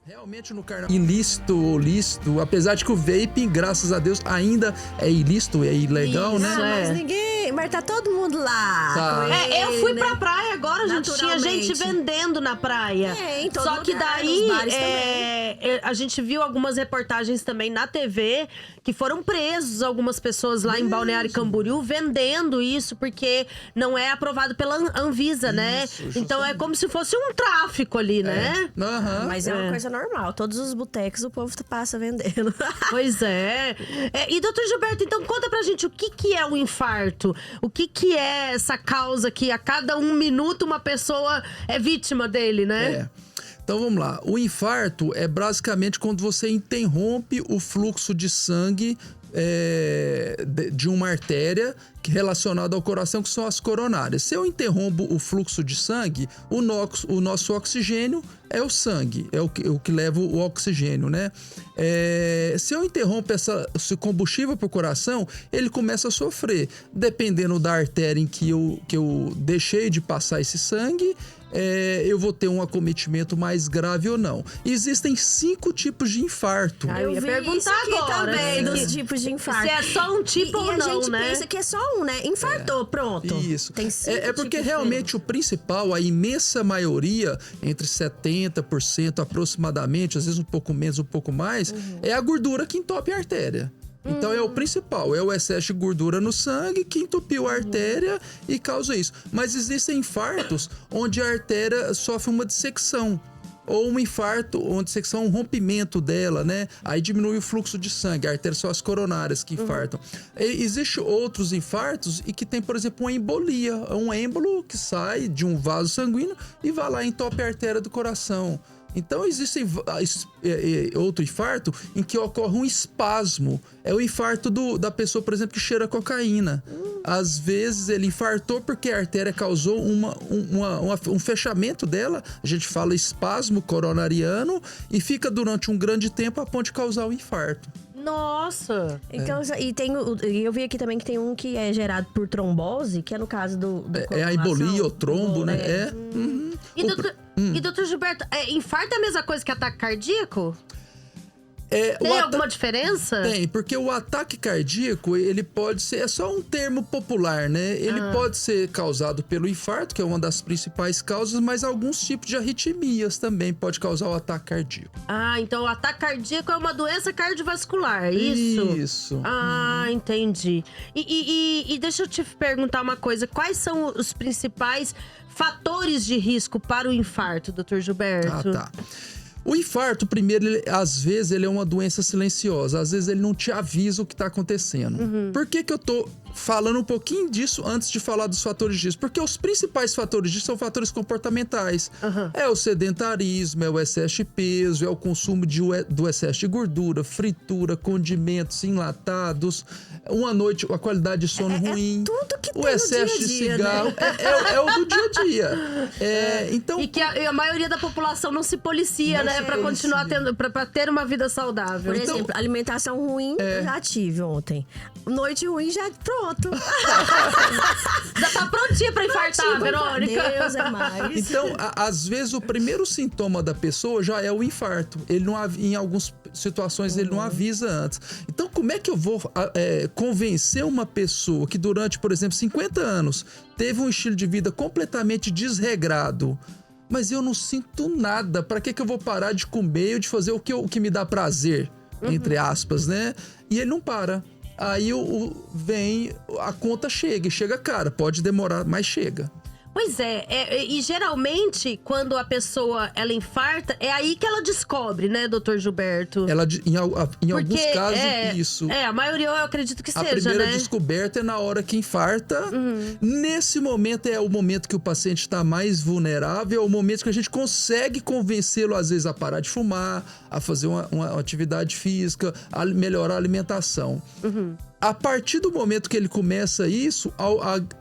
Realmente no carnaval, ilícito ou lícito, apesar de que o vaping, graças a Deus, ainda é ilícito, é ilegal, Isso, né? Mas ninguém... Mas tá todo mundo lá. Tá. Eu fui pra praia agora, gente. Tinha gente Naturalmente. vendendo na praia. Em todo Só que lugar, daí, nos bares a gente viu algumas reportagens também na TV que foram presos algumas pessoas lá em Balneário Camboriú vendendo isso, porque não é aprovado pela Anvisa, né? Então é como se fosse um tráfico ali, né? Aham. Mas é uma coisa normal. Todos os botecos o povo passa vendendo. Pois é. E doutor Gilberto, então conta pra gente o que é o infarto? O que é essa causa que a cada 1 minuto uma pessoa é vítima dele, né? Então vamos lá. O infarto é basicamente quando você interrompe o fluxo de sangue de uma artéria relacionada ao coração, que são as coronárias. Se eu interrompo o fluxo de sangue, o nosso oxigênio é o sangue, é o que leva o oxigênio, né? Se eu interrompo esse combustível para o coração, ele começa a sofrer. Dependendo da artéria em que eu deixei de passar esse sangue, eu vou ter um acometimento mais grave ou não. Existem 5 tipos de infarto. Eu ia perguntar isso aqui agora, também, né? dos tipos de infarto. Se é só um tipo ou e não, a gente né? pensa que é só um, né? Infartou, pronto. Isso. Tem 5 porque tipos realmente o principal, a imensa maioria, entre 70% aproximadamente, às vezes um pouco menos, um pouco mais, é a gordura que entope a artéria. Então é o principal, é o excesso de gordura no sangue que entupiu a artéria e causa isso. Mas existem infartos onde a artéria sofre uma dissecção. Ou um infarto, onde dissecção é um rompimento dela, né? Aí diminui o fluxo de sangue. A artéria são as coronárias que infartam. Existem outros infartos e que tem, por exemplo, uma embolia. Um êmbolo que sai de um vaso sanguíneo e vai lá e entope a artéria do coração. Então, existe outro infarto em que ocorre um espasmo. É o infarto da pessoa, por exemplo, que cheira cocaína. Às vezes, ele infartou porque a artéria causou um fechamento dela. A gente fala espasmo coronariano e fica durante um grande tempo a ponto de causar o infarto. Nossa! Então, e eu vi aqui também que tem um que é gerado por trombose, que é no caso do É a embolia, o trombo, né? E doutor Gilberto, infarto é a mesma coisa que ataque cardíaco? Tem alguma diferença? Tem, porque o ataque cardíaco, ele pode ser... É só um termo popular, né? Ele pode ser causado pelo infarto, que é uma das principais causas, mas alguns tipos de arritmias também pode causar o ataque cardíaco. Então o ataque cardíaco é uma doença cardiovascular, é isso? Isso. Entendi. E deixa eu te perguntar uma coisa. Quais são os principais fatores de risco para o infarto, doutor Gilberto? Tá. O infarto, primeiro, às vezes ele é uma doença silenciosa. Às vezes ele não te avisa o que está acontecendo. Por que eu tô falando um pouquinho disso antes de falar dos fatores de risco? Porque os principais fatores de risco são fatores comportamentais. É o sedentarismo, é o excesso de peso, é o consumo do excesso de gordura, fritura, condimentos enlatados, uma noite, a qualidade de sono ruim. Tudo que o tem excesso no dia a dia, de cigarro. né? É o do dia a dia. Então, E que a maioria da população não se policia, né? Pra continuar tendo, pra ter uma vida saudável. Por exemplo, alimentação ruim, eu já tive ontem. Noite ruim, já pronto. Já tá prontinha pra infartar, Verônica. Deus é mais. Então, às vezes, o primeiro sintoma da pessoa já é o infarto. Ele não, em algumas situações, ele não avisa antes. Então, como é que eu vou convencer uma pessoa que durante, por exemplo, 50 anos, teve um estilo de vida completamente desregrado, mas eu não sinto nada, pra que eu vou parar de comer ou de fazer o que me dá prazer, entre aspas, né? E ele não para. Aí vem, a conta chega cara, pode demorar, mas chega. Pois e geralmente, quando a pessoa, ela infarta, é aí que ela descobre, né, doutor Gilberto? Em alguns casos, isso. A maioria eu acredito que A seja, primeira né? descoberta é na hora que infarta. Nesse momento é o momento que o paciente está mais vulnerável, é o momento que a gente consegue convencê-lo, às vezes, a parar de fumar, a fazer uma atividade física, a melhorar a alimentação. A partir do momento que ele começa isso,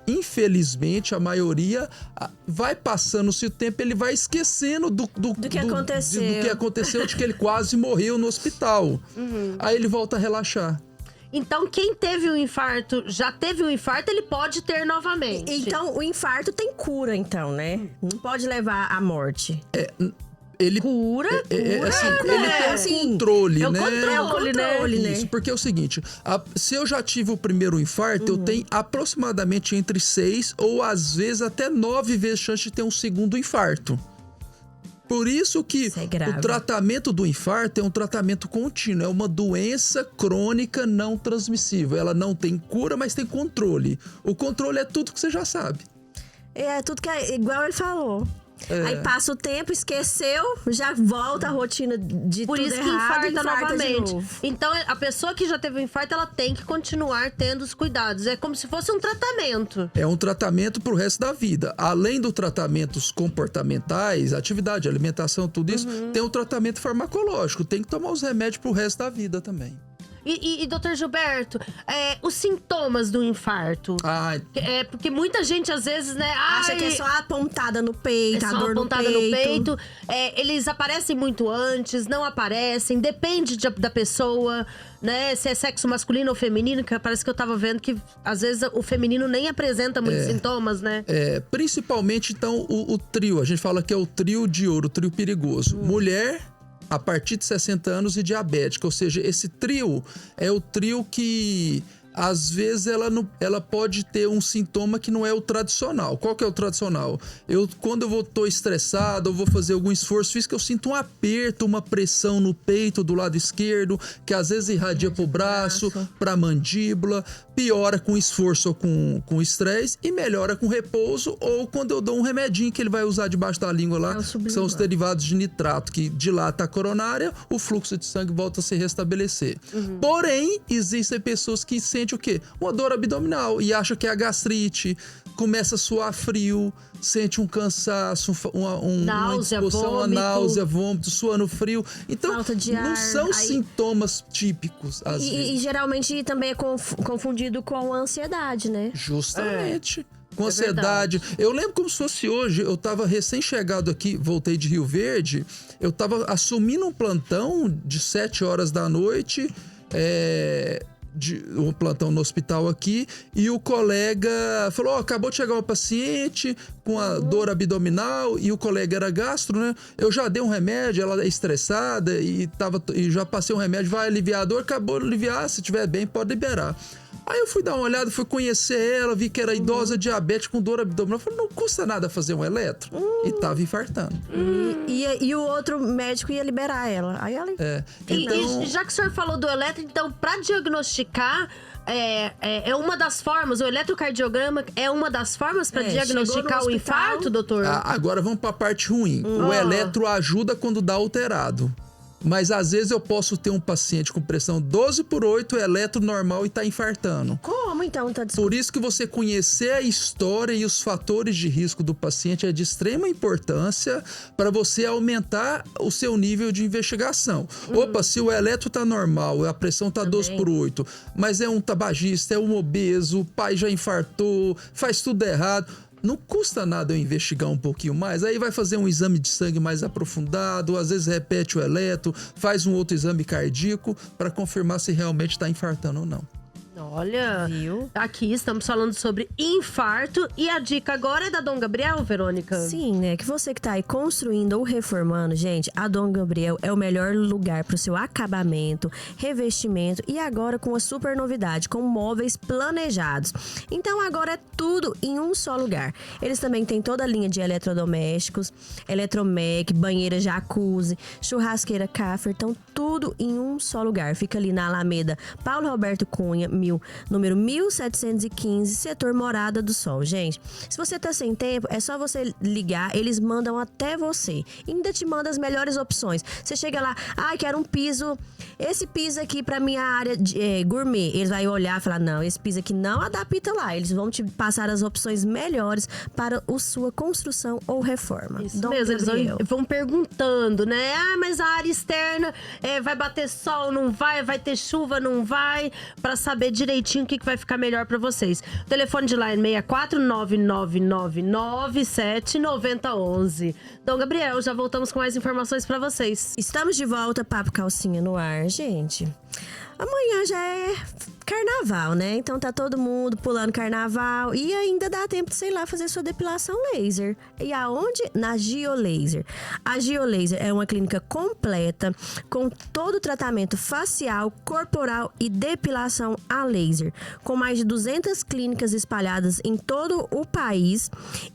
infelizmente, a maioria vai passando-se o tempo, ele vai esquecendo do que aconteceu. De que ele quase morreu no hospital. Aí ele volta a relaxar. Então, quem teve um infarto, já teve um infarto, ele pode ter novamente. Então, o infarto tem cura, então, né? Não pode levar à morte. Ele Cura, assim, né? ele tem Assim, controle, é o né? controle, né? Isso, porque é o seguinte, se eu já tive o primeiro infarto, eu tenho aproximadamente entre 6 ou às vezes até 9 vezes chance de ter um segundo infarto. Por isso que Isso é grave. o tratamento do infarto é um tratamento contínuo, é uma doença crônica não transmissível. Ela não tem cura, mas tem controle. O controle é tudo que você já sabe. É tudo que é igual ele falou. Aí passa o tempo, esqueceu, já volta a rotina de Por tudo isso que errado, infarta de novamente. novo. Então, a pessoa que já teve um infarto, ela tem que continuar tendo os cuidados. É como se fosse um tratamento. É um tratamento pro resto da vida. Além dos tratamentos comportamentais, atividade, alimentação, tudo isso, tem o tratamento farmacológico. Tem que tomar os remédios pro resto da vida também. E doutor Gilberto, os sintomas do infarto? Porque muita gente, às vezes, né... Acha que é só a pontada no peito, a só dor uma pontada no no peito. Eles aparecem muito antes, não aparecem, depende da pessoa, né? Se é sexo masculino ou feminino, que parece que eu tava vendo que às vezes o feminino nem apresenta muitos sintomas, né? Principalmente, então, o trio. A gente fala que é o trio de ouro, o trio perigoso. Mulher, a partir de 60 anos e diabética. Ou seja, esse trio é o trio que... Às vezes ela pode ter um sintoma que não é o tradicional. Qual que é o tradicional? Quando eu tô estressado, eu vou fazer algum esforço físico, eu sinto um aperto, uma pressão no peito do lado esquerdo, que às vezes irradia pro braço, pra mandíbula, piora com esforço ou com estresse e melhora com repouso, ou quando eu dou um remedinho que ele vai usar debaixo da língua lá, que são os derivados de nitrato, que dilata a coronária, o fluxo de sangue volta a se restabelecer. Porém, existem pessoas que sentem o quê? Uma dor abdominal e acha que é a gastrite, começa a suar frio, sente um cansaço, uma indisposição, uma náusea, vômito, suando frio. Então, falta de ar. Não são sintomas típicos, às vezes. E geralmente também é confundido com a ansiedade, né? Justamente. Com ansiedade. Eu lembro como se fosse hoje, eu tava recém-chegado aqui, voltei de Rio Verde, eu tava assumindo um plantão de 7 horas da noite, um plantão no hospital aqui, e o colega falou, acabou de chegar uma paciente com a dor abdominal, e o colega era gastro, né? Eu já dei um remédio, ela é estressada, e já passei um remédio, vai aliviar a dor, acabou de aliviar, se tiver bem, pode liberar. Aí eu fui dar uma olhada, fui conhecer ela, vi que era idosa, diabética, com dor abdominal. Eu falei, não custa nada fazer um eletro. E tava infartando. E o outro médico ia liberar ela. Aí ela... E já que o senhor falou do eletro, então, pra diagnosticar... É uma das formas, o eletrocardiograma é uma das formas para diagnosticar o infarto, doutor? Agora vamos para a parte ruim. O eletro ajuda quando dá alterado. Mas às vezes eu posso ter um paciente com pressão 12/8, eletro normal e tá infartando. Como então? Por isso que você conhecer a história e os fatores de risco do paciente é de extrema importância para você aumentar o seu nível de investigação. Opa, se o eletro tá normal, a pressão tá 12/8, mas é um tabagista, é um obeso, o pai já infartou, faz tudo errado. Não custa nada eu investigar um pouquinho mais. Aí vai fazer um exame de sangue mais aprofundado, às vezes repete o eletro, faz um outro exame cardíaco para confirmar se realmente está infartando ou não. Olha, aqui estamos falando sobre infarto e a dica agora é da Dom Gabriel, Verônica? Sim, né? Que você que tá aí construindo ou reformando, gente, a Dom Gabriel é o melhor lugar pro seu acabamento, revestimento e agora com uma super novidade, com móveis planejados. Então agora é tudo em um só lugar. Eles também têm toda a linha de eletrodomésticos, eletromec, banheira jacuzzi, churrasqueira Caffer, então tudo em um só lugar. Fica ali na Alameda Paulo Roberto Cunha, número 1715, setor Morada do Sol. Gente, se você tá sem tempo, é só você ligar, eles mandam até você. E ainda te mandam as melhores opções. Você chega lá, quero um piso, esse piso aqui pra minha área gourmet. Eles vão olhar e falar, não, esse piso aqui não adapta lá. Eles vão te passar as opções melhores para a sua construção ou reforma. Isso mesmo, eles vão perguntando, né? Mas a área externa vai bater sol, não vai? Vai ter chuva, não vai? Pra saber direitinho o que vai ficar melhor pra vocês. O telefone de lá é 64-99997-9011. Dom Gabriel, já voltamos com mais informações pra vocês. Estamos de volta, Papo Calcinha no ar, gente. Amanhã já é carnaval, né? Então tá todo mundo pulando carnaval e ainda dá tempo de, sei lá, fazer sua depilação laser. E aonde? Na Giolaser. A Giolaser é uma clínica completa com todo o tratamento facial, corporal e depilação a laser, com mais de 200 clínicas espalhadas em todo o país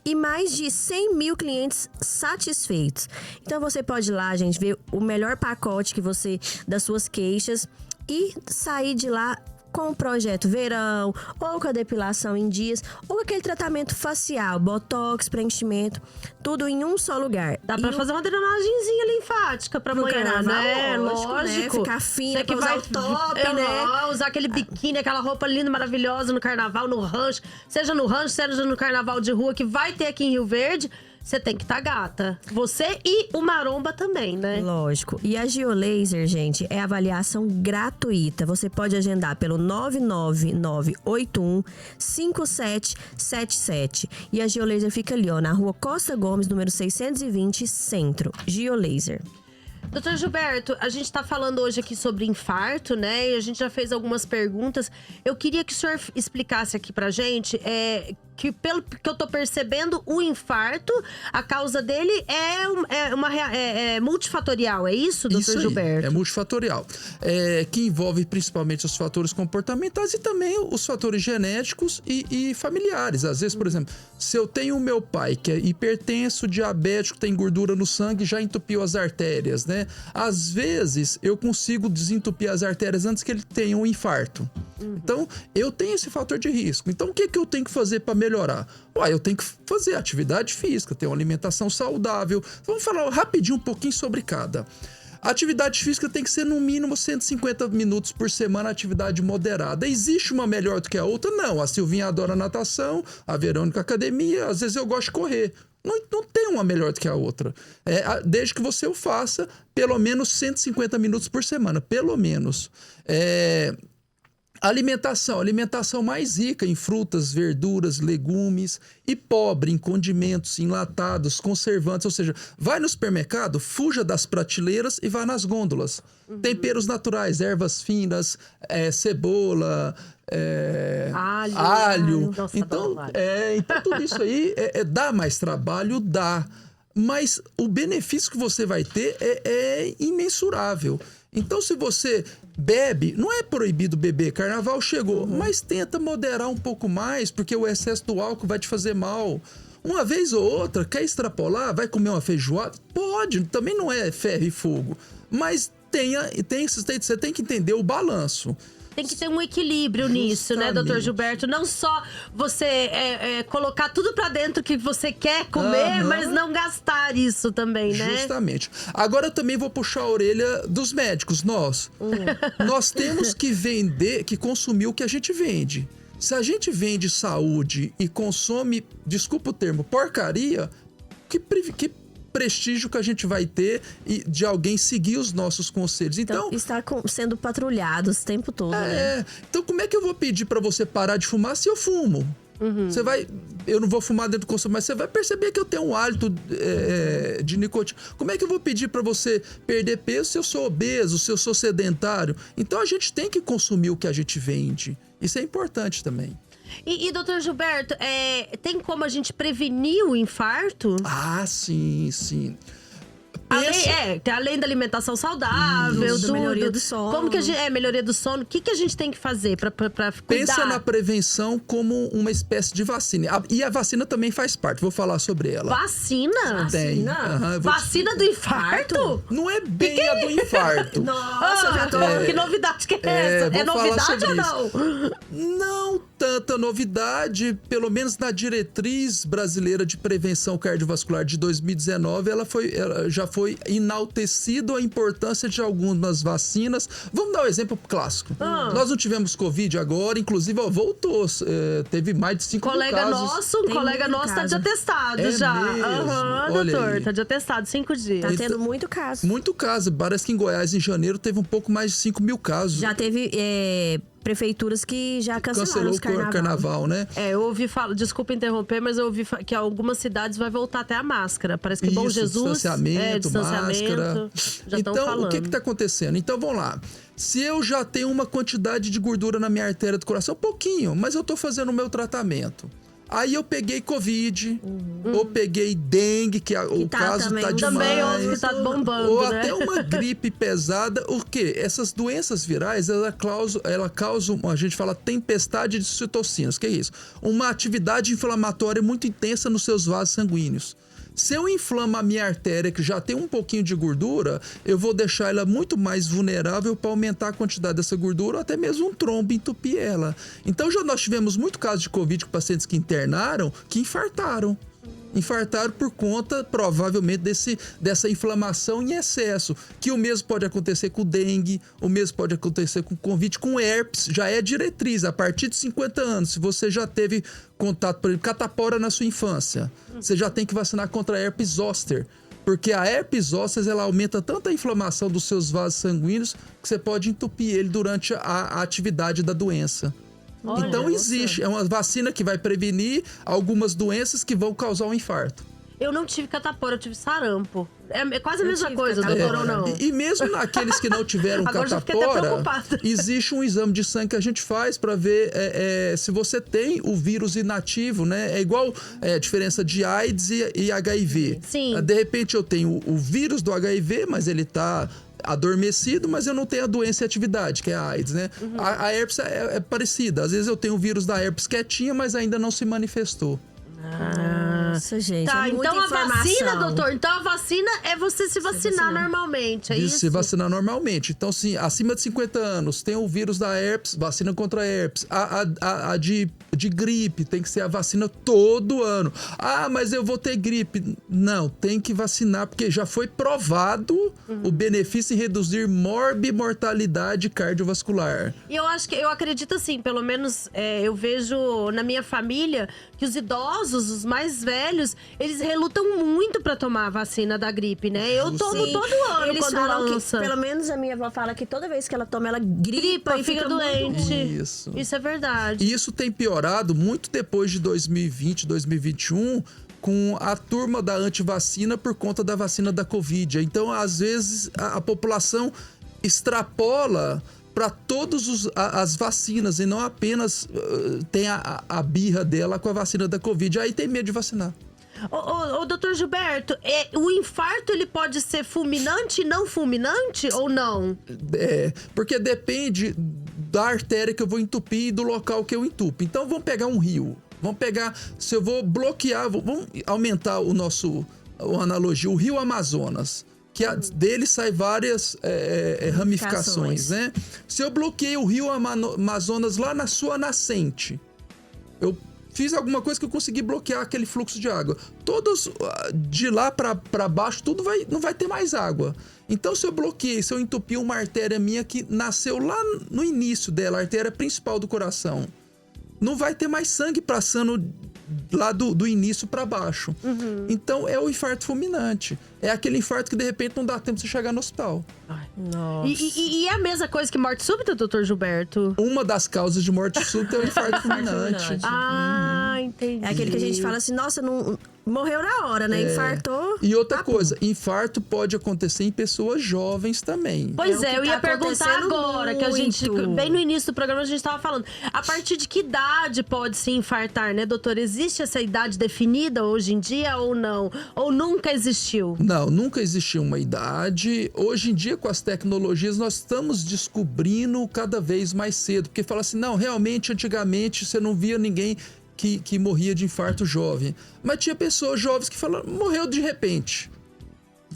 e mais de 100 mil clientes satisfeitos. Então você pode ir lá, gente, ver o melhor pacote que você das suas queixas e sair de lá com o projeto verão, ou com a depilação em dias, ou aquele tratamento facial, botox, preenchimento, tudo em um só lugar. Dá pra fazer uma drenagenzinha linfática pra No amanhã, carnaval, né? lógico, né? Ficar fina, Você que pra usar vai o top, né? Usar aquele biquíni, aquela roupa linda, maravilhosa no carnaval, no rancho. Seja no rancho, seja no carnaval de rua, que vai ter aqui em Rio Verde. Você tem que estar gata. Você e o Maromba também, né? Lógico. E a Giolaser, gente, é avaliação gratuita. Você pode agendar pelo 999815777. E a Giolaser fica ali, ó, na rua Costa Gomes, número 620, Centro. Giolaser. Doutor Gilberto, a gente tá falando hoje aqui sobre infarto, né? E a gente já fez algumas perguntas. Eu queria que o senhor explicasse aqui pra gente que, pelo que eu tô percebendo, o infarto, a causa dele é multifatorial, é isso, doutor Gilberto? É multifatorial. Que envolve principalmente os fatores comportamentais e também os fatores genéticos e familiares. Às vezes, por exemplo, se eu tenho o meu pai que é hipertenso, diabético, tem gordura no sangue, já entupiu as artérias, né? Às vezes, eu consigo desentupir as artérias antes que ele tenha um infarto. Então, eu tenho esse fator de risco. Então, o que eu tenho que fazer para melhorar? Eu tenho que fazer atividade física, ter uma alimentação saudável. Vamos falar rapidinho um pouquinho sobre cada. A atividade física tem que ser no mínimo 150 minutos por semana, atividade moderada. Existe uma melhor do que a outra? Não. A Silvinha adora natação, a Verônica academia, às vezes eu gosto de correr. Não tem uma melhor do que a outra. Desde que você o faça pelo menos 150 minutos por semana, pelo menos. Alimentação mais rica em frutas, verduras, legumes e pobre em condimentos, enlatados, conservantes. Ou seja, vai no supermercado, fuja das prateleiras e vá nas gôndolas. Temperos naturais, ervas finas, cebola, alho. Nossa, Então tudo isso aí dá mais trabalho, dá. Mas o benefício que você vai ter é imensurável. Então, se você bebe, não é proibido beber, carnaval chegou, mas tenta moderar um pouco mais, porque o excesso do álcool vai te fazer mal. Uma vez ou outra, quer extrapolar, vai comer uma feijoada? Pode, também não é ferro e fogo. Mas você tem que entender o balanço. Tem que ter um equilíbrio nisso, né, doutor Gilberto? Não só você colocar tudo pra dentro que você quer comer, mas não gastar isso também, né? Justamente. Agora eu também vou puxar a orelha dos médicos, nós. Nós temos que consumir o que a gente vende. Se a gente vende saúde e consome, desculpa o termo, porcaria, que prestígio que a gente vai ter de alguém seguir os nossos conselhos. Então está sendo patrulhados o tempo todo, né? Então como é que eu vou pedir para você parar de fumar se eu fumo? Eu não vou fumar dentro do consumo, mas você vai perceber que eu tenho um hálito de nicotina. Como é que eu vou pedir para você perder peso se eu sou obeso, se eu sou sedentário? Então a gente tem que consumir o que a gente vende. Isso é importante também. E doutor Gilberto, tem como a gente prevenir o infarto? Sim. Além da alimentação saudável, da melhoria do sono. Como que a gente, melhoria do sono. O que a gente tem que fazer pra cuidar? Pensa na prevenção como uma espécie de vacina. E a vacina também faz parte. Vou falar sobre ela. Vacina? Tem. Vacina do infarto? Não é bem a do infarto. Nossa, eu já tô... Que novidade que é essa? É novidade ou não? Não tanta novidade. Pelo menos na diretriz brasileira de prevenção cardiovascular de 2019, ela já foi enaltecido a importância de algumas vacinas. Vamos dar um exemplo clássico. Nós não tivemos Covid agora, inclusive voltou. Teve mais de 5 mil casos. Um colega nosso tá de atestado já. Doutor, tá de atestado, 5 dias. Tá tendo muito caso. Muito caso. Parece que em Goiás, em janeiro, teve um pouco mais de 5 mil casos. Já teve prefeituras que já cancelaram Cancelou os o carnaval, né? Eu ouvi falar, desculpa interromper, mas eu ouvi que algumas cidades vai voltar até a máscara. Parece que Bom Jesus, distanciamento, máscara. Já estão então, falando. o que está acontecendo? Então, vamos lá. Se eu já tenho uma quantidade de gordura na minha artéria do coração, pouquinho, mas eu tô fazendo o meu tratamento. Aí eu peguei Covid, ou peguei dengue, que o caso tá demais. Também ouve que tá bombando, ou né? até uma gripe pesada. O quê? Essas doenças virais, ela causam, a gente fala, tempestade de citocinas. O que é isso? Uma atividade inflamatória muito intensa nos seus vasos sanguíneos. Se eu inflamo a minha artéria, que já tem um pouquinho de gordura, eu vou deixar ela muito mais vulnerável para aumentar a quantidade dessa gordura ou até mesmo um trombo entupir ela. Então já nós tivemos muito casos de Covid com pacientes que internaram, que infartaram. Infartaram por conta, provavelmente, dessa inflamação em excesso. Que o mesmo pode acontecer com dengue, o mesmo pode acontecer com Covid, com herpes. Já é diretriz, a partir de 50 anos, se você já teve contato, por exemplo, catapora na sua infância, você já tem que vacinar contra a herpes zoster. Porque a herpes zoster, ela aumenta tanto a inflamação dos seus vasos sanguíneos que você pode entupir ele durante a atividade da doença. Olha, então existe, é uma vacina que vai prevenir algumas doenças que vão causar um infarto. Eu não tive catapora, eu tive sarampo. É quase a mesma coisa, doutor, ou não? E mesmo naqueles que não tiveram Agora catapora, existe um exame de sangue que a gente faz para ver se você tem o vírus inativo, né? É igual a diferença de AIDS e HIV. Sim. De repente eu tenho o vírus do HIV, mas ele tá adormecido, mas eu não tenho a doença em atividade, que é a AIDS, né? A herpes é parecida. Às vezes eu tenho o vírus da herpes quietinha, mas ainda não se manifestou. Nossa, gente. Tá, é muita então a vacina, informação. doutor, então a vacina é você se vacinar normalmente, é isso? Se vacinar normalmente. Então, sim, acima de 50 anos, tem o vírus da herpes, vacina contra a herpes. A de gripe, tem que ser a vacina todo ano. Ah, mas eu vou ter gripe. Não, tem que vacinar, porque já foi provado o benefício em reduzir mortalidade cardiovascular. E eu acredito assim, pelo menos eu vejo na minha família que os idosos, os mais velhos, eles relutam muito pra tomar a vacina da gripe, né? Eu tomo todo ano Eles quando falam lança. que, pelo menos a minha avó fala que toda vez que ela toma, ela gripa e fica doente. Isso é verdade. E isso tem piorado muito depois de 2020, 2021, com a turma da antivacina por conta da vacina da Covid. Então, às vezes, a população extrapola para todas as vacinas e não apenas tem a birra dela com a vacina da Covid. Aí tem medo de vacinar. Ô, doutor Gilberto, o infarto ele pode ser fulminante e não fulminante ou não? Porque depende da artéria que eu vou entupir e do local que eu entupo. Então vamos pegar um rio. Vamos pegar, se eu vou bloquear, vamos aumentar a analogia, o rio Amazonas. Que dele sai várias ramificações, né? Se eu bloqueio o rio Amazonas lá na sua nascente, eu fiz alguma coisa que eu consegui bloquear aquele fluxo de água. Todos de lá para baixo, tudo não vai ter mais água. Então, se eu bloqueei, se eu entupi uma artéria minha que nasceu lá no início dela, a artéria principal do coração, não vai ter mais sangue passando lá do início para baixo. Então, é o infarto fulminante. É aquele infarto que, de repente, não dá tempo de você chegar no hospital. Nossa. E é a mesma coisa que morte súbita, doutor Gilberto? Uma das causas de morte súbita é o infarto fulminante. Entendi. É aquele que a gente fala assim, nossa, não morreu na hora, né? Infartou. E outra coisa, infarto pode acontecer em pessoas jovens também. Pois É o que eu ia tá perguntar acontecendo agora, que a gente, muito. bem no início do programa, a gente estava falando. A partir de que idade pode se infartar, né, doutor? Existe essa idade definida hoje em dia ou não? Ou nunca existiu? Não, nunca existiu uma idade. Hoje em dia, com as tecnologias, nós estamos descobrindo cada vez mais cedo. Porque fala assim, não, realmente, antigamente, você não via ninguém que morria de infarto jovem. Mas tinha pessoas jovens que falaram, morreu de repente.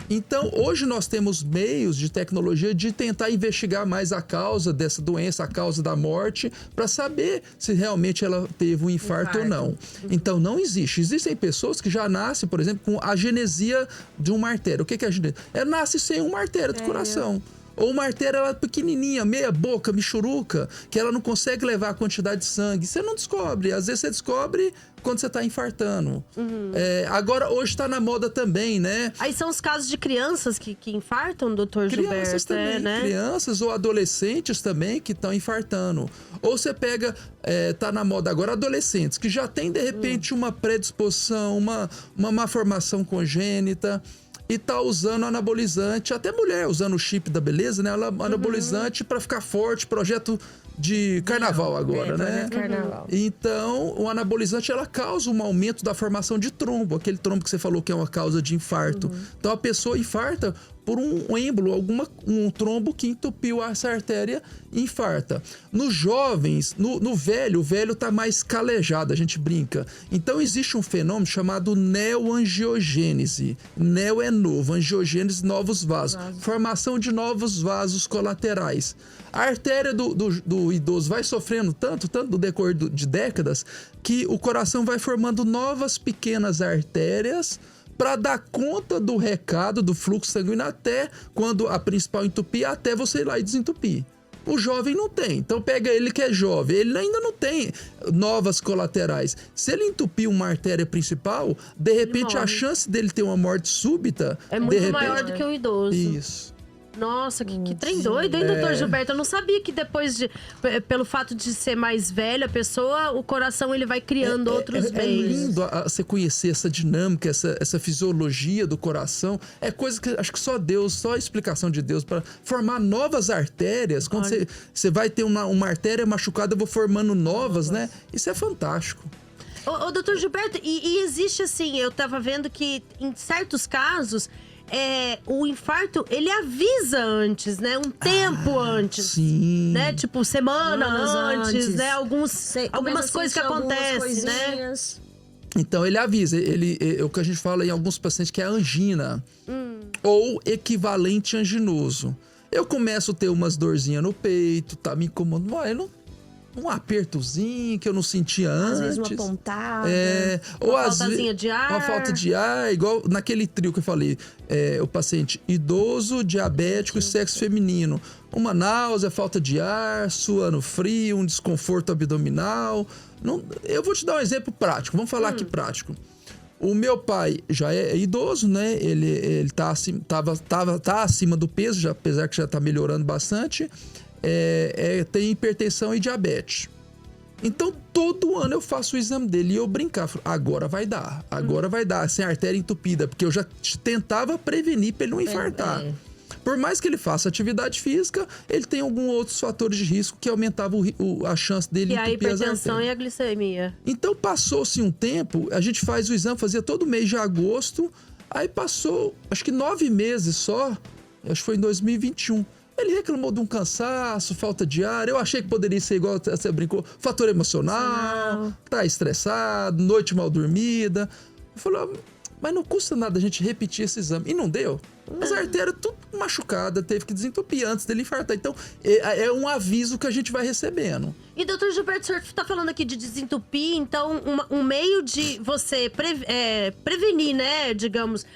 Então, hoje nós temos meios de tecnologia de tentar investigar mais a causa dessa doença, a causa da morte, para saber se realmente ela teve um infarto ou não. Então, não existe. Existem pessoas que já nascem, por exemplo, com agenesia de uma artéria. O que é agenesia? Nasce sem uma artéria do coração. Ou uma artéria ela pequenininha, meia boca, michuruca, que ela não consegue levar a quantidade de sangue. Você não descobre. Às vezes você descobre quando você tá infartando. Agora, hoje tá na moda também, né? Aí são os casos de crianças que infartam, doutor Gilberto? Crianças também, né? Crianças ou adolescentes também que estão infartando. Ou você pega, tá na moda agora, adolescentes que já tem, de repente, uma predisposição, uma má formação congênita e tá usando anabolizante, até mulher usando o chip da beleza, né? Anabolizante para ficar forte, projeto de carnaval agora, né? Carnaval. Então, o anabolizante, ela causa um aumento da formação de trombo, aquele trombo que você falou que é uma causa de infarto. Então, a pessoa infarta por um êmbolo, um trombo que entupiu essa artéria e infarta. Nos jovens, no velho, o velho tá mais calejado, a gente brinca. Então, existe um fenômeno chamado neoangiogênese. Neo é novo, angiogênese, novos vasos. Formação de novos vasos colaterais. A artéria do idoso vai sofrendo tanto no decorrer de décadas, que o coração vai formando novas pequenas artérias para dar conta do recado, do fluxo sanguíneo, até quando a principal entupir, até você ir lá e desentupir. O jovem não tem. Então pega ele que é jovem, ele ainda não tem novas colaterais. Se ele entupir uma artéria principal, de repente a chance dele ter uma morte súbita é muito maior do que o idoso. Isso. Nossa, que trem doido, hein, doutor Gilberto? Eu não sabia que depois pelo fato de ser mais velha a pessoa, o coração ele vai criando outros meios. É lindo você conhecer essa dinâmica, essa fisiologia do coração. É coisa que acho que só Deus, só a explicação de Deus para formar novas artérias. Quando você vai ter uma artéria machucada, eu vou formando novas, né? Isso é fantástico. Ô, doutor Gilberto, e existe assim, eu tava vendo que em certos casos o infarto, ele avisa antes, né? Um tempo antes. Sim. Né? Tipo, semana antes, né? Começa Algumas coisas que acontecem, né? Então, ele avisa. É o que a gente fala em alguns pacientes que é angina. Ou equivalente anginoso. Eu começo a ter umas dorzinhas no peito, tá me incomodando. Um apertozinho que eu não sentia antes. Às vezes uma pontada. Ou uma faltazinha de ar. Uma falta de ar, igual naquele trio que eu falei. O paciente idoso, diabético e sexo feminino. Uma náusea, falta de ar, suando frio, um desconforto abdominal. Eu vou te dar um exemplo prático. Vamos falar aqui prático. O meu pai já é idoso, né? Ele tá acima do peso, já, apesar que já tá melhorando bastante. Tem hipertensão e diabetes. Então, todo ano eu faço o exame dele e eu brincar. Agora vai dar, sem artéria entupida. Porque eu já tentava prevenir para ele não infartar. Por mais que ele faça atividade física, ele tem alguns outros fatores de risco que aumentavam a chance dele entupir as artérias. E a hipertensão e a glicemia. Então, passou-se um tempo, a gente faz o exame, fazia todo mês de agosto. Aí passou, acho que 9 meses só, acho que foi em 2021. Ele reclamou de um cansaço, falta de ar. Eu achei que poderia ser igual você brincou, fator emocional, tá estressado, noite mal dormida. Eu falei, mas não custa nada a gente repetir esse exame. E não deu. As artérias tudo machucadas, teve que desentupir antes dele infartar. Então, é um aviso que a gente vai recebendo. E, doutor Gilberto, o senhor está falando aqui de desentupir, então um meio de você prevenir, né, digamos,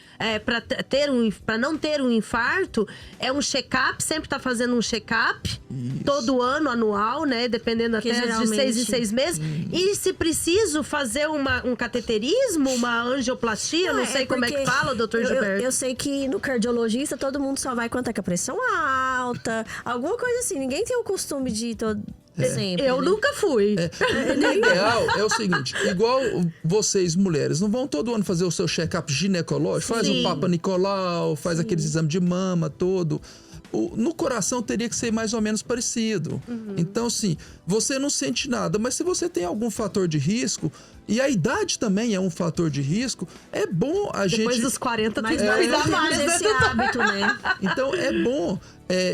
para não ter um infarto, é um check-up, sempre tá fazendo um check-up, todo ano, anual, né, dependendo até de 6 em 6 meses. E se preciso fazer um cateterismo, uma angioplastia, não sei como é que fala, doutor Gilberto. Eu sei que no cardiologista todo mundo só vai quando tá com a pressão alta, alguma coisa assim, ninguém tem o costume de ir sempre. Eu nunca fui. O ideal é o seguinte, igual vocês, mulheres, não vão todo ano fazer o seu check-up ginecológico? Faz um Papa Nicolau, faz aqueles exames de mama todo. No coração teria que ser mais ou menos parecido. Então, assim, você não sente nada, mas se você tem algum fator de risco, e a idade também é um fator de risco, é bom a gente... Depois dos 40 tem que cuidar mais desse hábito, né? Então, é bom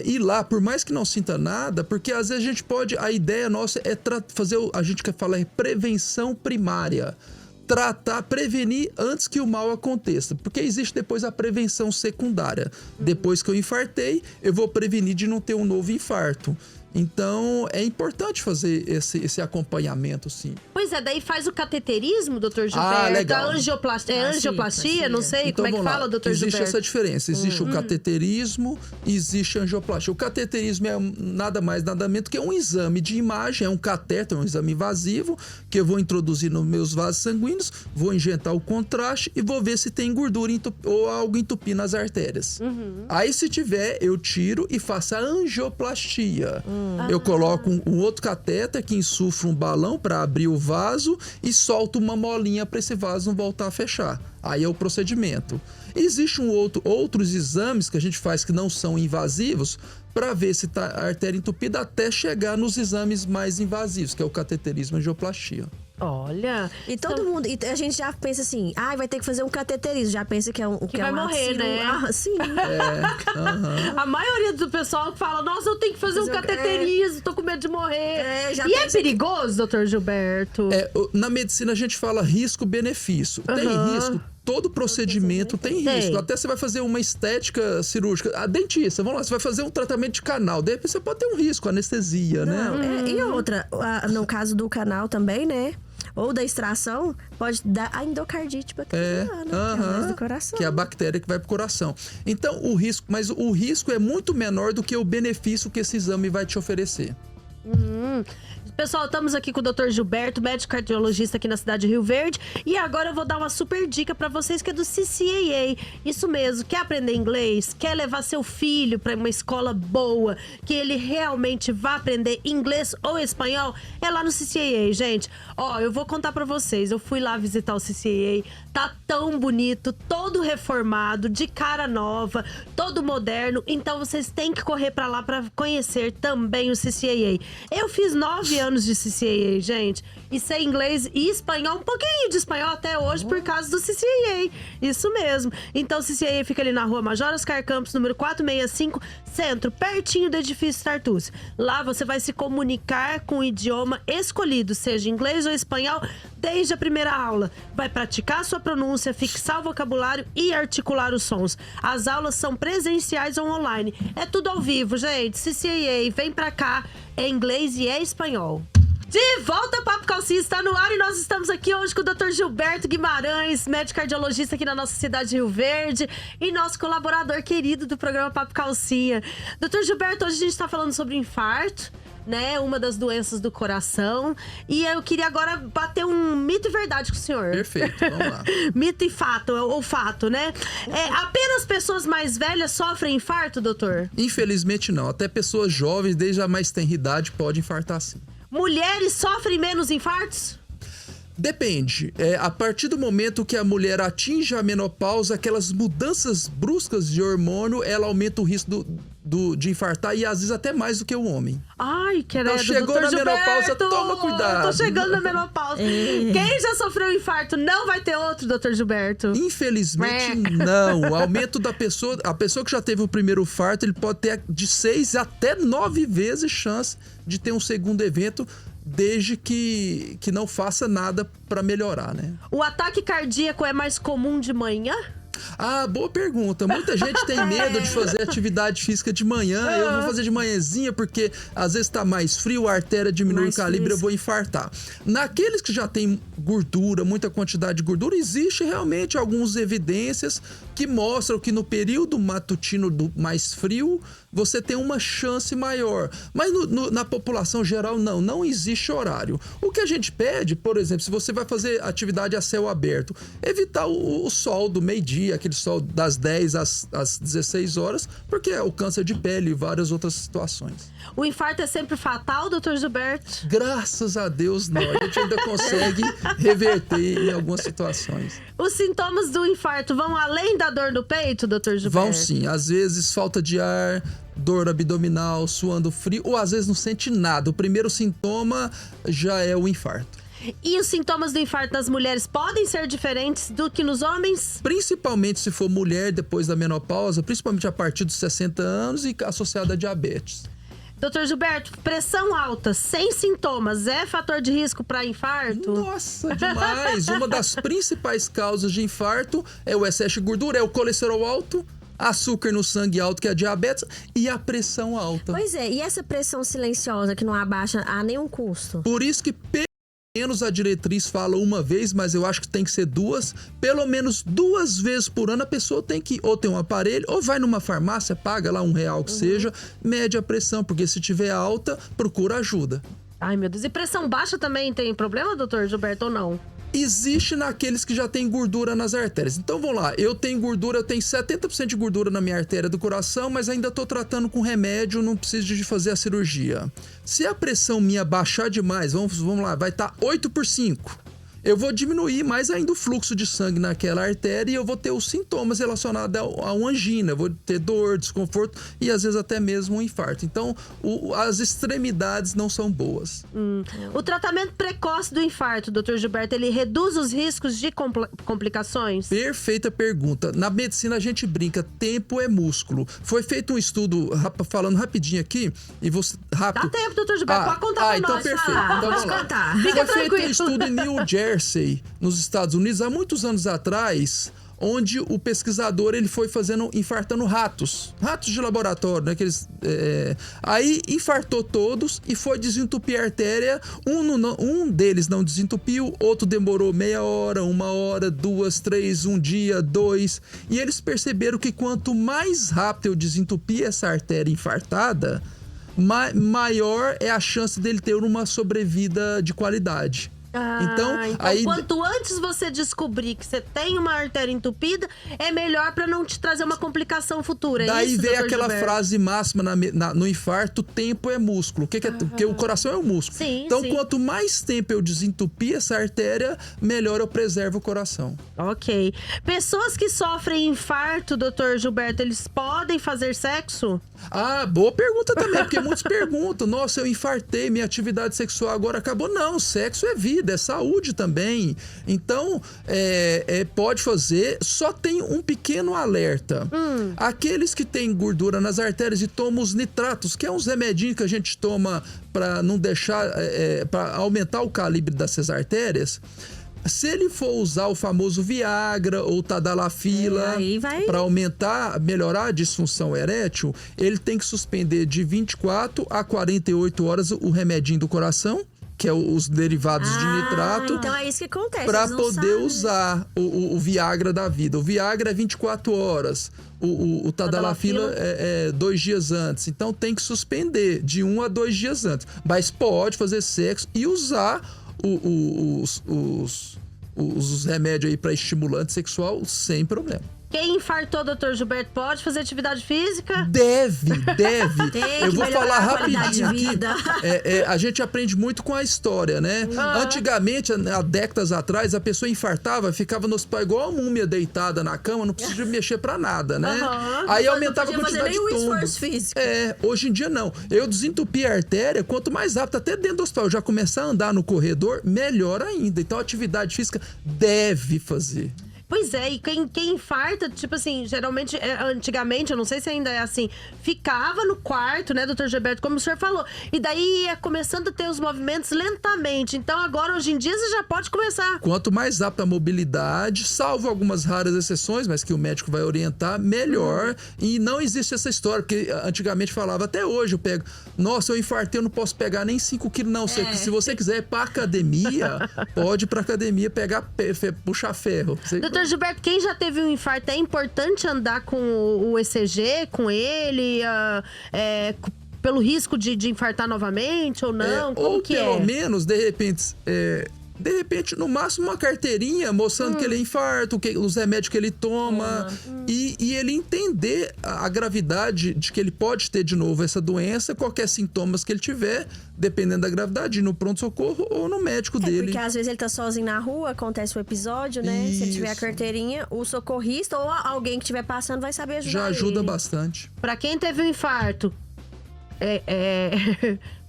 ir lá, por mais que não sinta nada, porque às vezes a gente pode... A ideia nossa é fazer, a gente quer falar, prevenção primária. Prevenir antes que o mal aconteça. Porque existe depois a prevenção secundária. Depois que eu infartei, eu vou prevenir de não ter um novo infarto. Então, é importante fazer esse acompanhamento, sim. Pois é, daí faz o cateterismo, doutor Gilberto? Legal. A angioplastia, não sei, Então, como é que fala, doutor Gilberto? Existe essa diferença. Existe o cateterismo e existe a angioplastia. O cateterismo é nada mais, nada menos que um exame de imagem, é um catéter, um exame invasivo, que eu vou introduzir nos meus vasos sanguíneos, vou injetar o contraste e vou ver se tem gordura ou algo entupindo as artérias. Aí, se tiver, eu tiro e faço a angioplastia. Eu coloco um outro catéter que insufla um balão para abrir o vaso e solto uma molinha para esse vaso não voltar a fechar. Aí é o procedimento. Existe outros exames que a gente faz que não são invasivos para ver se está a artéria entupida até chegar nos exames mais invasivos, que é o cateterismo e a angioplastia. Olha. E todo mundo, e a gente já pensa assim, vai ter que fazer um cateterismo, já pensa que é um que vai morrer, né? Sim. A maioria do pessoal fala, nossa, eu tenho que fazer um cateterismo, tô com medo de morrer. E é perigoso, doutor Gilberto? Na medicina a gente fala risco-benefício. Tem risco? Todo procedimento tem risco. Até você vai fazer uma estética cirúrgica. A dentista, vamos lá, você vai fazer um tratamento de canal. De repente você pode ter um risco, anestesia, né? E outra, no caso do canal também, né? Ou da extração, pode dar a endocardite bacteriana, que é mais do coração. Que é a bactéria que vai pro coração. Então, mas o risco é muito menor do que o benefício que esse exame vai te oferecer. Pessoal, estamos aqui com o Dr. Gilberto, médico cardiologista aqui na cidade de Rio Verde. E agora eu vou dar uma super dica para vocês que é do CCAA. Isso mesmo, quer aprender inglês? Quer levar seu filho para uma escola boa, que ele realmente vá aprender inglês ou espanhol? É lá no CCAA, gente. Eu vou contar para vocês. Eu fui lá visitar o CCAA. Tá tão bonito, todo reformado, de cara nova, todo moderno. Então vocês têm que correr para lá para conhecer também o CCAA. Eu fiz 9 anos de CCAA, gente, e sei inglês e espanhol, um pouquinho de espanhol até hoje por causa do CCAA. Isso mesmo. Então o CCAA fica ali na rua Major Oscar Campos, número 465, centro, pertinho do edifício Tartucci. Lá você vai se comunicar com o idioma escolhido, seja inglês ou espanhol, desde a primeira aula. Vai praticar sua pronúncia, fixar o vocabulário e articular os sons. As aulas são presenciais ou online. É tudo ao vivo, gente. CCAA, vem pra cá. É inglês e é espanhol. De volta, Papo Calcinha está no ar e nós estamos aqui hoje com o Dr. Gilberto Guimarães, médico cardiologista aqui na nossa cidade de Rio Verde e nosso colaborador querido do programa Papo Calcinha. Dr. Gilberto, hoje a gente está falando sobre infarto, né? Uma das doenças do coração. E eu queria agora bater um mito e verdade com o senhor. Perfeito, vamos lá. Mito e fato, ou fato, né? Apenas pessoas mais velhas sofrem infarto, doutor? Infelizmente não. Até pessoas jovens, desde a mais tenra idade, podem infartar sim. Mulheres sofrem menos infartos? Depende. A partir do momento que a mulher atinge a menopausa, aquelas mudanças bruscas de hormônio, ela aumenta o risco de infartar e às vezes até mais do que o homem. Ai, querido, então chegou na menopausa, toma cuidado. Tô chegando na menopausa. Quem já sofreu infarto não vai ter outro, doutor Gilberto? Infelizmente, não. O aumento da pessoa... A pessoa que já teve o primeiro infarto, ele pode ter de 6 até 9 vezes chance de ter um segundo evento, desde que não faça nada para melhorar, né? O ataque cardíaco é mais comum de manhã? Boa pergunta. Muita gente tem medo de fazer atividade física de manhã. Eu vou fazer de manhãzinha porque às vezes tá mais frio, a artéria diminui o calibre, eu vou infartar. Naqueles que já tem gordura, muita quantidade de gordura, existe realmente algumas evidências que mostram que no período matutino mais frio, você tem uma chance maior. Mas na população geral, não existe horário. O que a gente pede, por exemplo, se você vai fazer atividade a céu aberto, evitar o sol do meio-dia, aquele sol das 10 às 16 horas, porque é o câncer de pele e várias outras situações. O infarto é sempre fatal, doutor Gilberto? Graças a Deus, não. A gente ainda consegue reverter em algumas situações. Os sintomas do infarto vão além da dor no peito, doutor Gilberto? Vão sim. Às vezes, falta de ar, dor abdominal, suando frio, ou às vezes não sente nada. O primeiro sintoma já é o infarto. E os sintomas do infarto das mulheres podem ser diferentes do que nos homens? Principalmente se for mulher depois da menopausa, principalmente a partir dos 60 anos e associada a diabetes. Doutor Gilberto, pressão alta sem sintomas é fator de risco para infarto? Nossa, demais! Uma das principais causas de infarto é o excesso de gordura, é o colesterol alto, açúcar no sangue alto, que é diabetes, e a pressão alta. Pois é, e essa pressão silenciosa que não abaixa a nenhum custo? Por isso que menos a diretriz fala uma vez, mas eu acho que tem que ser duas. Pelo menos 2 vezes por ano a pessoa tem que ou ter um aparelho, ou vai numa farmácia, paga lá R$1 que seja, mede a pressão, porque se tiver alta, procura ajuda. Ai, meu Deus. E pressão baixa também tem problema, doutor Gilberto, ou não? Existe naqueles que já tem gordura nas artérias. Então vamos lá, eu tenho 70% de gordura na minha artéria do coração, mas ainda estou tratando com remédio, não preciso de fazer a cirurgia. Se a pressão minha baixar demais, vamos lá, vai estar 8/5. Eu vou diminuir mais ainda o fluxo de sangue naquela artéria e eu vou ter os sintomas relacionados a uma angina. Eu vou ter dor, desconforto e às vezes até mesmo um infarto. Então, as extremidades não são boas. O tratamento precoce do infarto, doutor Gilberto, ele reduz os riscos de complicações? Perfeita pergunta. Na medicina a gente brinca, tempo é músculo. Foi feito um estudo, falando rapidinho aqui, e você... Rápido. Dá tempo, doutor Gilberto, pode contar pra então nós. Perfeito. Então pode vamos lá. contar. Fica Foi feito um tranquilo. estudo em New Jersey, nos Estados Unidos, há muitos anos atrás, onde o pesquisador ele foi infartando ratos de laboratório, né? Aí infartou todos e foi desentupir a artéria. Um deles não desentupiu, outro demorou meia hora, 1 hora, 2, 3, 1 dia, 2. E eles perceberam que quanto mais rápido eu desentupia essa artéria infartada, maior é a chance dele ter uma sobrevida de qualidade. Então aí, quanto antes você descobrir que você tem uma artéria entupida, é melhor para não te trazer uma complicação futura. Daí isso, vem doutor aquela Gilberto? frase máxima no infarto: tempo é músculo. Porque o coração é o músculo. Sim, então, sim. quanto mais tempo eu desentupir essa artéria, melhor eu preservo o coração. Ok. Pessoas que sofrem infarto, doutor Gilberto, eles podem fazer sexo? Boa pergunta também, porque muitos perguntam: nossa, eu infartei, minha atividade sexual agora acabou. Não, sexo é vida, é saúde também. Então, pode fazer, só tem um pequeno alerta. Aqueles que têm gordura nas artérias e tomam os nitratos, que é uns remedinhos que a gente toma para não deixar, para aumentar o calibre dessas artérias. Se ele for usar o famoso Viagra ou Tadalafila para melhorar a disfunção erétil, ele tem que suspender de 24 a 48 horas o remedinho do coração, que é os derivados de nitrato. Então é isso que acontece. Para poder usar o Viagra da vida. O Viagra é 24 horas. O Tadalafila é 2 dias antes. Então tem que suspender de 1 a 2 dias antes. Mas pode fazer sexo e usar os remédios aí para estimulante sexual sem problema. Quem infartou, doutor Gilberto, pode fazer atividade física? Deve. Eu vou falar a qualidade rapidinho de aqui. vida. A gente aprende muito com a história, né? Antigamente, há décadas atrás, a pessoa infartava, ficava no hospital igual a múmia deitada na cama, não precisava mexer pra nada, né? Aí aumentava a quantidade de esforço físico. Hoje em dia não. Eu desentupi a artéria, quanto mais rápido, até dentro do hospital, eu já começar a andar no corredor, melhor ainda. Então a atividade física deve fazer. Pois é, e quem infarta, tipo assim, geralmente, antigamente, eu não sei se ainda é assim, ficava no quarto, né, doutor Gilberto, como o senhor falou, e daí ia começando a ter os movimentos lentamente. Então agora, hoje em dia, você já pode começar. Quanto mais rápida a mobilidade, salvo algumas raras exceções, mas que o médico vai orientar, melhor. E não existe essa história, porque antigamente falava, até hoje eu pego, nossa, eu infartei, eu não posso pegar nem 5 quilos, não. Se você quiser ir pra academia, pode ir pra academia puxar ferro. Doutor Gilberto, quem já teve um infarto, é importante andar com o ECG, com ele, pelo risco de infartar novamente ou não? Como que pelo menos, de repente, no máximo uma carteirinha mostrando que ele é infarto, os remédios que ele toma e ele entender a gravidade de que ele pode ter de novo essa doença, qualquer sintomas que ele tiver, dependendo da gravidade, ir no pronto-socorro ou no médico dele. Porque às vezes ele tá sozinho na rua, acontece o episódio, né? Se ele tiver a carteirinha, o socorrista ou alguém que estiver passando vai saber ajudar. Já ajuda ele. bastante. Pra quem teve um infarto,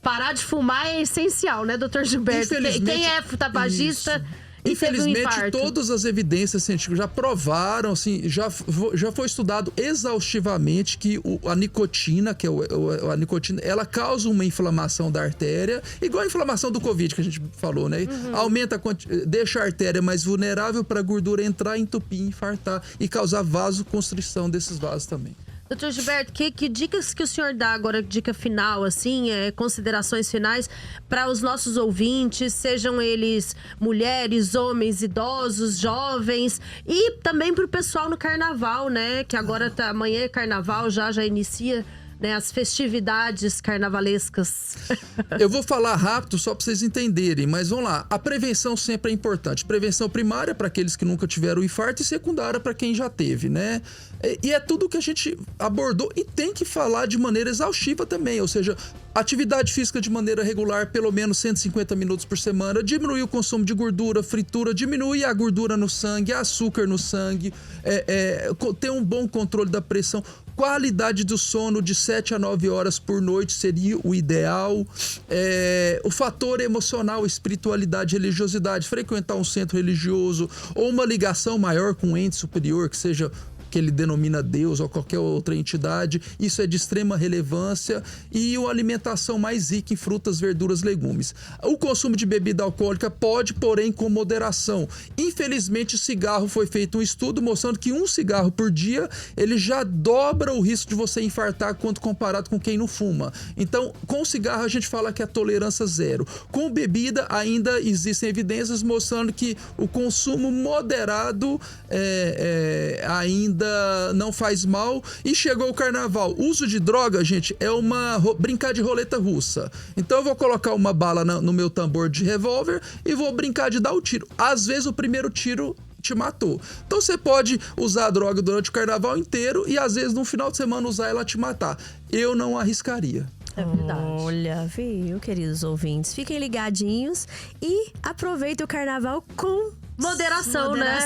parar de fumar é essencial, né, doutor Gilberto? Quem é tabagista e teve um Infelizmente, infarto. todas as evidências científicas já provaram, assim, já foi estudado exaustivamente que a nicotina, que é a nicotina, ela causa uma inflamação da artéria, igual a inflamação do Covid que a gente falou, né? Aumenta, deixa a artéria mais vulnerável para a gordura entrar, entupir, infartar e causar vasoconstrição desses vasos também. Doutor Gilberto, que dicas que o senhor dá agora, dica final, assim, considerações finais para os nossos ouvintes, sejam eles mulheres, homens, idosos, jovens, e também para o pessoal no carnaval, né? Que agora amanhã é carnaval, já inicia, né, as festividades carnavalescas. Eu vou falar rápido só para vocês entenderem, mas vamos lá. A prevenção sempre é importante. Prevenção primária para aqueles que nunca tiveram infarto e secundária para quem já teve, né? E é tudo que a gente abordou e tem que falar de maneira exaustiva também, ou seja, atividade física de maneira regular, pelo menos 150 minutos por semana, diminuir o consumo de gordura, fritura, diminui a gordura no sangue, açúcar no sangue, ter um bom controle da pressão. Qualidade do sono de 7 a 9 horas por noite seria o ideal. O fator emocional, espiritualidade, religiosidade, frequentar um centro religioso ou uma ligação maior com um ente superior, que seja que ele denomina Deus ou qualquer outra entidade, isso é de extrema relevância, e uma alimentação mais rica em frutas, verduras, legumes. O consumo de bebida alcoólica pode, porém, com moderação. Infelizmente, o cigarro foi feito um estudo mostrando que um cigarro por dia, ele já dobra o risco de você infartar quando comparado com quem não fuma. Então, com cigarro a gente fala que é tolerância zero. Com bebida ainda existem evidências mostrando que o consumo moderado ainda não faz mal. E chegou o carnaval. Uso de droga, gente, é brincar de roleta russa. Então eu vou colocar uma bala no meu tambor de revólver e vou brincar de dar o tiro. Às vezes o primeiro tiro te matou. Então você pode usar a droga durante o carnaval inteiro e às vezes no final de semana usar ela te matar. Eu não arriscaria. É verdade. Olha, viu, queridos ouvintes? Fiquem ligadinhos e aproveitem o carnaval com moderação, né?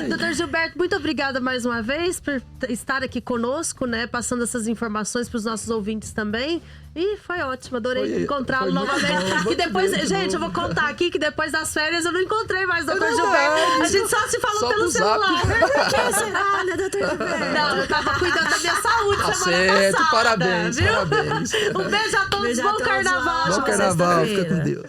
Doutor Gilberto, muito obrigada mais uma vez por estar aqui conosco, né? Passando essas informações para os nossos ouvintes também. E foi ótimo, adorei encontrá-lo novamente. E depois, gente, eu vou contar aqui que depois das férias eu não encontrei mais o doutor Gilberto. A gente só se falou pelo celular. Por que será, né, doutor Gilberto? Não, eu tava cuidando da minha saúde Tá semana certo, passada. parabéns, viu? parabéns. Um beijo a todos, Beijo a bom todos, carnaval. Bom ótima carnaval, fica sexta-feira. com Deus.